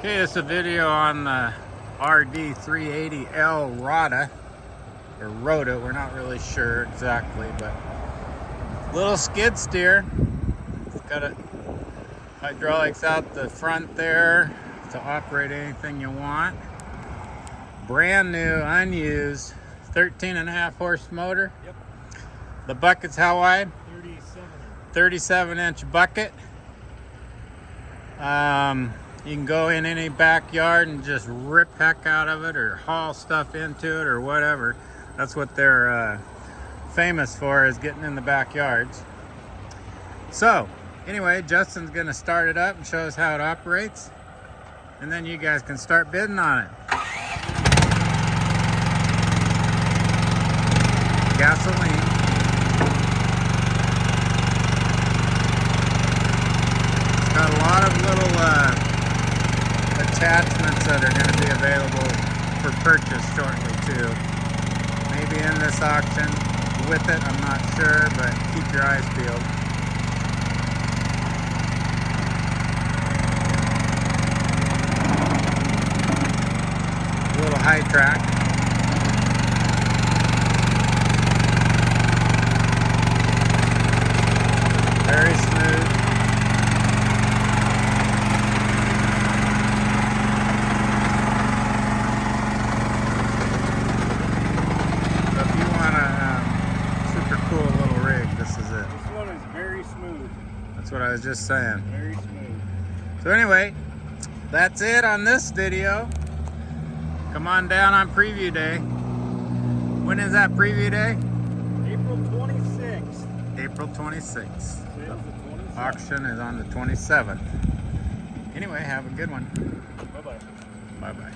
Okay, it's a video on the RD380L RODA, or RODA, we're not really sure exactly, but little skid steer. It's got a hydraulics out the front there to operate anything you want. Brand new, unused, 13.5 horse motor. Yep. The bucket's how wide? 37. 37-inch bucket. You can go in any backyard and just rip heck out of it or haul stuff into it or whatever. That's what they're famous for, is getting in the backyards. So anyway, Justin's gonna start it up and show us how it operates, and then you guys can start bidding on it. Gasoline. It's got a lot of little attachments that are going to be available for purchase shortly too. Maybe in this auction with it, I'm not sure, but keep your eyes peeled. A little high track. Very smooth. So if you want a super cool little rig, this is it. This one is very smooth. That's what I was just saying. Very smooth. So anyway, that's it on this video. Come on down on preview day. When is that preview day? April 26th. April 26th. Sales the 27th. Auction is on the 27th. Anyway, have a good one. Bye-bye. Bye-bye.